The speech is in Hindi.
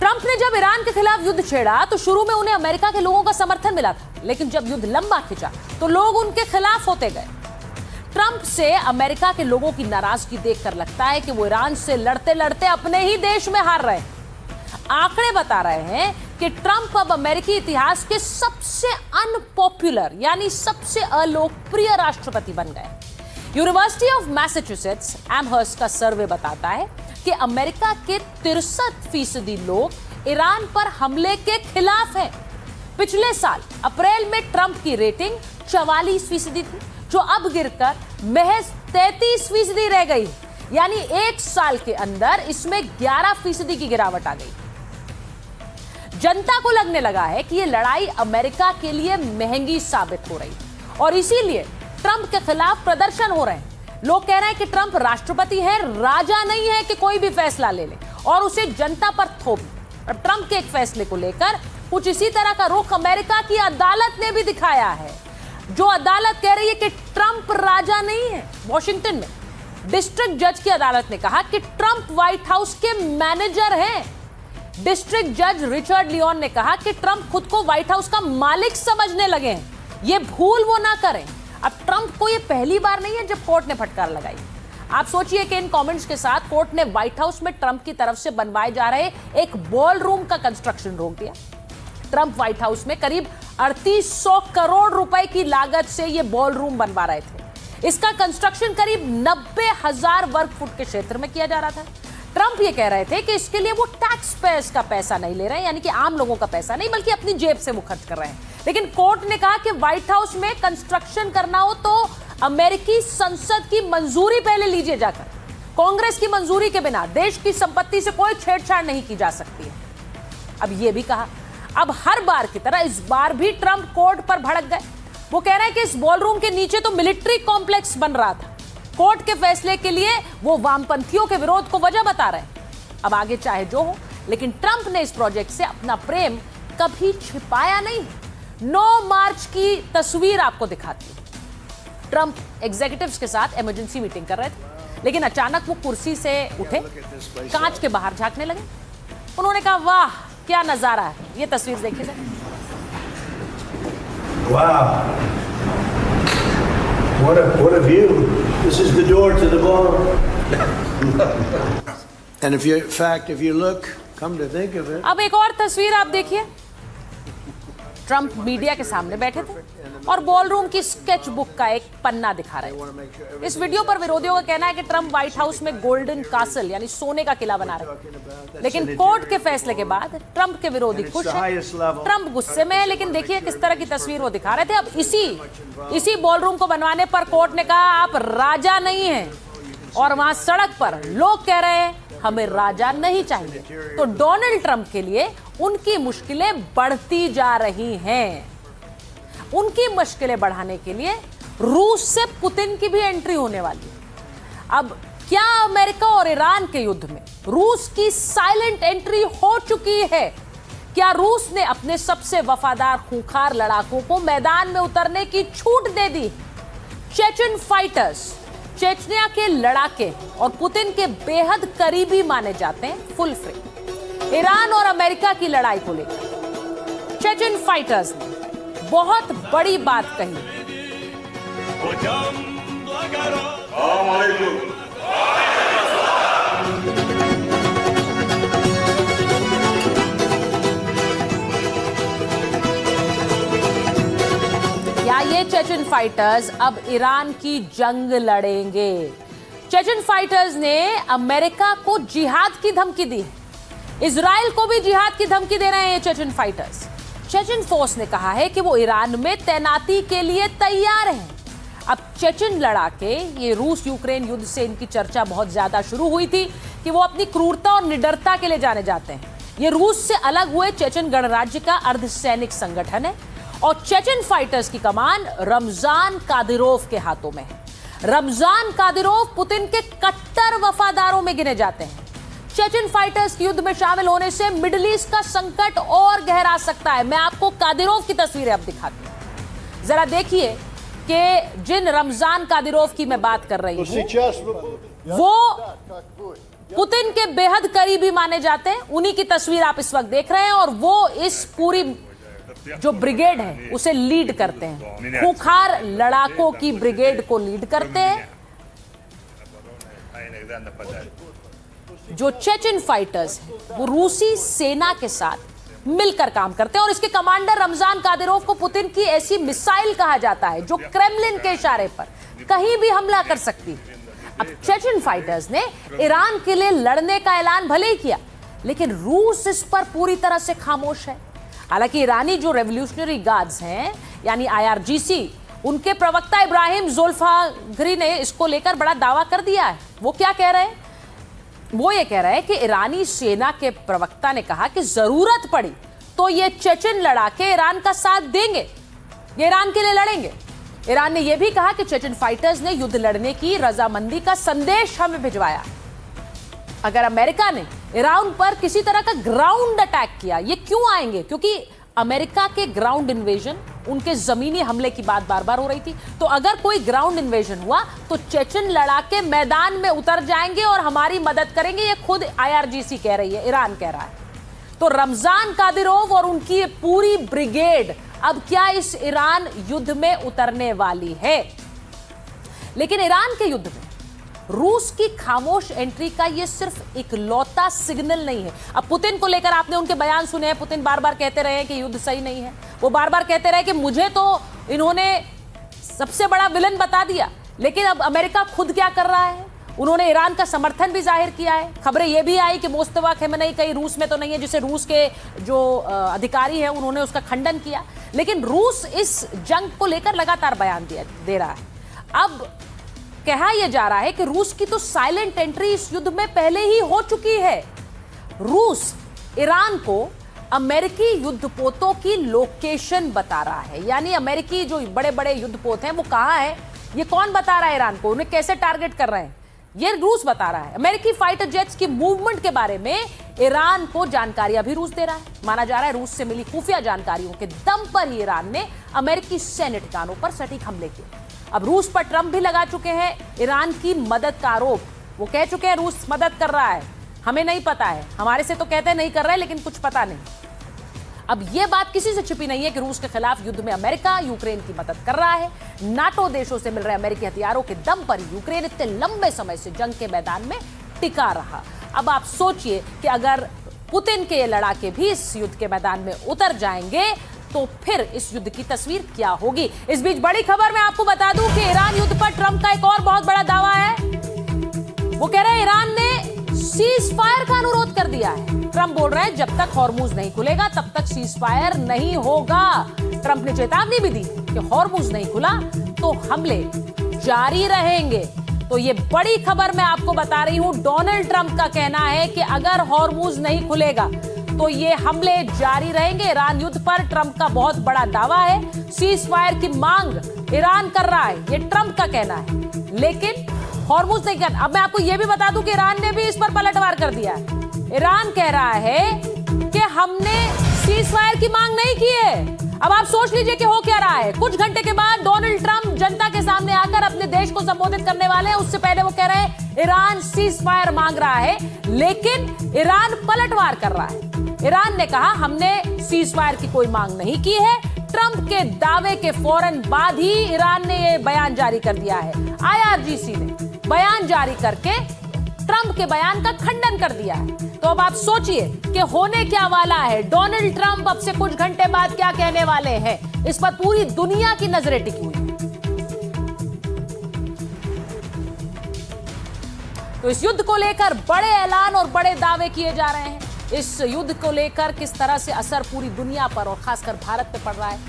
ट्रंप ने जब ईरान के खिलाफ युद्ध छेड़ा तो शुरू में उन्हें अमेरिका के लोगों का समर्थन मिला था, लेकिन जब युद्ध लंबा खिंचा तो लोग उनके खिलाफ होते गए। ट्रंप से अमेरिका के लोगों की नाराजगी देखकर लगता है कि वो ईरान से लड़ते लड़ते अपने ही देश में हार रहे हैं। आंकड़े बता रहे हैं कि ट्रंप अब अमेरिकी इतिहास के सबसे अनपॉपुलर यानी सबसे अलोकप्रिय राष्ट्रपति बन गए। यूनिवर्सिटी ऑफ मैसाचुसेट्स एमहर्स्ट का सर्वे बताता है कि अमेरिका के 63% लोग ईरान पर हमले के खिलाफ हैं। पिछले साल अप्रैल में ट्रंप की रेटिंग 44% थी, जो अब गिरकर महज 33% रह गई, यानी एक साल के अंदर इसमें 11% की गिरावट आ गई। जनता को लगने लगा है कि यह लड़ाई अमेरिका के लिए महंगी साबित हो रही और इसीलिए ट्रंप के खिलाफ प्रदर्शन हो रहे हैं। लोग कह रहे हैं कि ट्रंप राष्ट्रपति है, राजा नहीं है कि कोई भी फैसला ले ले और उसे जनता पर थोप। और ट्रंप के एक फैसले को लेकर कुछ इसी तरह का रुख अमेरिका की अदालत ने भी दिखाया है, जो अदालत कह रही है कि ट्रंप राजा नहीं है। वॉशिंगटन में डिस्ट्रिक्ट जज की अदालत ने कहा कि ट्रंप व्हाइट हाउस के मैनेजर हैं। डिस्ट्रिक्ट जज रिचर्ड लियोन ने कहा कि ट्रंप खुद को व्हाइट हाउस का मालिक समझने लगे हैं, ये भूल वो ना करें। अब ट्रंप को ये पहली बार नहीं है जब कोर्ट ने फटकार लगाई। आप सोचिए कि इन कमेंट्स के साथ कोर्ट ने व्हाइट हाउस में ट्रंप की तरफ से बनवाए जा रहे एक बॉल रूम का कंस्ट्रक्शन रोक दिया। ट्रंप व्हाइट हाउस में करीब 3800 करोड़ रुपए की लागत से ये बॉल रूम बनवा रहे थे। इसका कंस्ट्रक्शन करीब 90,000 वर्ग फुट के क्षेत्र में किया जा रहा था। ट्रंप ये कह रहे थे कि इसके लिए वो टैक्स पेयर्स का पैसा नहीं ले रहे हैं, यानी कि आम लोगों का पैसा नहीं, बल्कि अपनी जेब से वो खर्च कर रहे हैं। लेकिन कोर्ट ने कहा कि व्हाइट हाउस में कंस्ट्रक्शन करना हो तो अमेरिकी संसद की मंजूरी पहले लीजिए जाकर। कांग्रेस की मंजूरी के बिना देश की संपत्ति से कोई छेड़छाड़ नहीं की जा सकती है। अब ये भी कहा, अब हर बार की तरह इस बार भी ट्रंप कोर्ट पर भड़क गए। वो कह रहे हैं कि इस बॉलरूम के नीचे तो मिलिट्री कॉम्प्लेक्स बन रहा था। कोर्ट के फैसले के लिए वो वामपंथियों के विरोध को वजह बता रहे हैं। अब आगे चाहे जो हो, लेकिन ट्रंप ने इस प्रोजेक्ट से अपना प्रेम कभी छिपाया नहीं। 9 मार्च की तस्वीर आपको दिखाती हूं। ट्रंप एग्जीक्यूटिव्स के साथ इमरजेंसी मीटिंग कर रहे थे, लेकिन अचानक वो कुर्सी से उठे, कांच के बाहर झांकने लगे। उन्होंने कहा, वाह क्या नजारा है। ये तस्वीर देखिए sir. Wow. What a view. This is the door to the ballroom. And if you look, come to think of it. अब एक और तस्वीर आप देखिए। ट्रंप मीडिया के सामने बैठे थे और बॉलरूम की स्केच बुक का एक पन्ना दिखा रहे थे। इस वीडियो पर विरोधियों का कहना है कि ट्रंप व्हाइट हाउस में गोल्डन कासल यानी सोने का किला बना रहे, लेकिन कोर्ट के फैसले के बाद ट्रंप के विरोधी खुश हैं। ट्रंप गुस्से में है, लेकिन देखिए किस तरह की तस्वीर वो दिखा रहे थे। अब इसी बॉलरूम को बनवाने पर कोर्ट ने कहा आप राजा नहीं हैं, और वहां सड़क पर लोग कह रहे हैं हमें राजा नहीं चाहिए। तो डोनाल्ड ट्रंप के लिए उनकी मुश्किलें बढ़ती जा रही हैं। उनकी मुश्किलें बढ़ाने के लिए रूस से पुतिन की भी एंट्री होने वाली है। अब क्या अमेरिका और ईरान के युद्ध में रूस की साइलेंट एंट्री हो चुकी है? क्या रूस ने अपने सबसे वफादार खूंखार लड़ाकों को मैदान में उतरने की छूट दे दी? चेचन फाइटर्स, चेचन्या के लड़ाके और पुतिन के बेहद करीबी माने जाते हैं फुल फ्री। ईरान और अमेरिका की लड़ाई को लेकर चेचन फाइटर्स ने बहुत बड़ी बात कही। या ये चेचन फाइटर्स अब ईरान की जंग लड़ेंगे। चेचन फाइटर्स ने अमेरिका को जिहाद की धमकी दी है, इजराइल को भी जिहाद की धमकी दे रहे हैं ये चेचन फाइटर्स। चेचन फोर्स ने कहा है कि वो ईरान में तैनाती के लिए तैयार है। अब चेचन लड़ाके, ये रूस यूक्रेन युद्ध से इनकी चर्चा बहुत ज्यादा शुरू हुई थी कि वो अपनी क्रूरता और निडरता के लिए जाने जाते हैं। ये रूस से अलग हुए चेचन गणराज्य का अर्धसैनिक संगठन है और चेचन फाइटर्स की कमान रमजान कादिरोव के हाथों में है। रमजान कादिरोव पुतिन के कट्टर वफादारों में गिने जाते हैं। चेचन फाइटर्स के युद्ध में शामिल होने से मिडिल ईस्ट का संकट और गहरा सकता है। मैं आपको कादिरोव की तस्वीरें अब दिखाती हूं, जरा देखिए कि जिन रमजान कादिरोव की मैं बात कर रही हूं, पुतिन के बेहद करीबी माने जाते हैं। उन्हीं की तस्वीर आप इस वक्त देख रहे हैं और वो इस पूरी जो ब्रिगेड है उसे लीड करते हैं। खूंखार लड़ाकों की ब्रिगेड को लीड करते हैं जो चेचन फाइटर्स हैं। वो रूसी सेना के साथ मिलकर काम करते हैं और इसके कमांडर रमजान कादिरोव को पुतिन की ऐसी मिसाइल कहा जाता है जो क्रेमलिन के इशारे पर कहीं भी हमला कर सकती है। अब चेचन फाइटर्स ने ईरान के लिए लड़ने का ऐलान भले ही किया, लेकिन रूस इस पर पूरी तरह से खामोश है। हालांकि ईरानी जो रेवोल्यूशनरी गार्ड्स हैं यानी IRGC, उनके प्रवक्ता इब्राहिम ज़ोल्फागरी ने इसको लेकर बड़ा दावा कर दिया है। वो क्या कह रहे हैं? वो ये कह रहे हैं कि ईरानी सेना के प्रवक्ता ने कहा कि जरूरत पड़ी तो ये चेचन लड़ाके ईरान का साथ देंगे, ये ईरान के लिए लड़ेंगे। ईरान ने यह भी कहा कि चेचन फाइटर्स ने युद्ध लड़ने की रजामंदी का संदेश हमें भिजवाया। अगर अमेरिका ने ईरान पर किसी तरह का ग्राउंड अटैक किया, ये क्यों आएंगे? क्योंकि अमेरिका के ग्राउंड इन्वेजन, उनके जमीनी हमले की बात बार बार हो रही थी। तो अगर कोई ग्राउंड इन्वेजन हुआ तो चेचन लड़ाके मैदान में उतर जाएंगे और हमारी मदद करेंगे। ये खुद IRGC कह रही है, ईरान कह रहा है। तो रमजान कादिरोव और उनकी पूरी ब्रिगेड अब क्या इस ईरान युद्ध में उतरने वाली है? लेकिन ईरान के युद्ध में रूस की खामोश एंट्री का यह सिर्फ इकलौता सिग्नल नहीं है। अब पुतिन को लेकर आपने उनके बयान सुने हैं। पुतिन बार बार कहते रहे कि युद्ध सही नहीं है। वो बार बार कहते रहे कि मुझे तो इन्होंने सबसे बड़ा विलन बता दिया। लेकिन अब अमेरिका खुद क्या कर रहा है? उन्होंने ईरान का समर्थन भी जाहिर किया है। खबरें यह भी आई कि मोस्तफा खमेनी कहीं रूस में तो नहीं है, जिसे रूस के जो अधिकारी हैं उन्होंने उसका खंडन किया। लेकिन रूस इस जंग को लेकर लगातार बयान दे रहा है। अब कहा यह जा रहा है कि रूस की तो साइलेंट एंट्री इस युद्ध में पहले ही हो चुकी है। रूस ईरान को अमेरिकी युद्धपोतों की लोकेशन बता रहा है। यानी अमेरिकी जो बड़े बड़े युद्धपोत हैं वो कहां है, ये कौन बता रहा है ईरान को, उन्हें कैसे टारगेट कर रहे हैं, ये रूस बता रहा है। अमेरिकी फाइटर जेट्स की मूवमेंट के बारे में ईरान को जानकारी अभी रूस दे रहा है। माना जा रहा है रूस से मिली खुफिया जानकारियों के दम पर ही ईरान ने अमेरिकी सैन्य ठिकानों पर सटीक हमले किए। अब रूस पर ट्रंप भी लगा चुके हैं ईरान की मदद का आरोप। वो कह चुके हैं रूस मदद कर रहा है, हमें नहीं पता है, हमारे से तो कहते हैं नहीं कर रहे लेकिन कुछ पता नहीं। अब यह बात किसी से छिपी नहीं है कि रूस के खिलाफ युद्ध में अमेरिका यूक्रेन की मदद कर रहा है। नाटो देशों से मिल रहे अमेरिकी हथियारों के दम पर यूक्रेन इतने लंबे समय से जंग के मैदान में टिका रहा। अब आप सोचिए कि अगर पुतिन के ये लड़ाके भी इस युद्ध के मैदान में उतर जाएंगे तो फिर इस युद्ध की तस्वीर क्या होगी। इस बीच बड़ी खबर मैं आपको बता दूं कि ईरान युद्ध पर ट्रंप का एक और बहुत बड़ा दावा है। वो कह रहे हैं ईरान ने सीज फायर का अनुरोध कर दिया है। ट्रंप बोल रहे हैं जब तक हॉर्मुज नहीं खुलेगा तब तक सीज फायर नहीं होगा। ट्रंप ने चेतावनी भी दी कि हॉर्मुज नहीं खुला तो हमले जारी रहेंगे। तो ये बड़ी खबर मैं आपको बता रही हूं। डोनाल्ड ट्रंप का कहना है कि अगर हॉर्मुज नहीं खुलेगा तो ये हमले जारी रहेंगे। ईरान युद्ध पर ट्रंप का बहुत बड़ा दावा है। सीज फायर की मांग ईरान कर रहा है, ये ट्रंप का कहना है, लेकिन हॉर्मुज नहीं करना। अब मैं आपको यह भी बता दूं कि ईरान ने भी इस पर पलटवार कर दिया है। ईरान कह रहा है कि हमने सीज फायर की मांग नहीं की है। अब आप सोच लीजिए कि हो क्या रहा है। कुछ घंटे के बाद डोनाल्ड ट्रंप जनता के सामने आकर अपने देश को संबोधित करने वाले हैं। उससे पहले वो कह रहे हैं ईरान सीज फायर मांग रहा है, लेकिन ईरान पलटवार कर रहा है। ईरान ने कहा हमने सीज फायर की कोई मांग नहीं की है। ट्रंप के दावे के फौरन बाद ही ईरान ने यह बयान जारी कर दिया है। IRGC ने बयान जारी करके ट्रंप के बयान का खंडन कर दिया है। तो अब आप सोचिए कि होने क्या वाला है। डोनाल्ड ट्रंप अब से कुछ घंटे बाद क्या कहने वाले हैं, इस पर पूरी दुनिया की नजरें टिकी हुई हैं। तो इस युद्ध को लेकर बड़े ऐलान और बड़े दावे किए जा रहे हैं। इस युद्ध को लेकर किस तरह से असर पूरी दुनिया पर और खासकर भारत पे पड़ रहा है।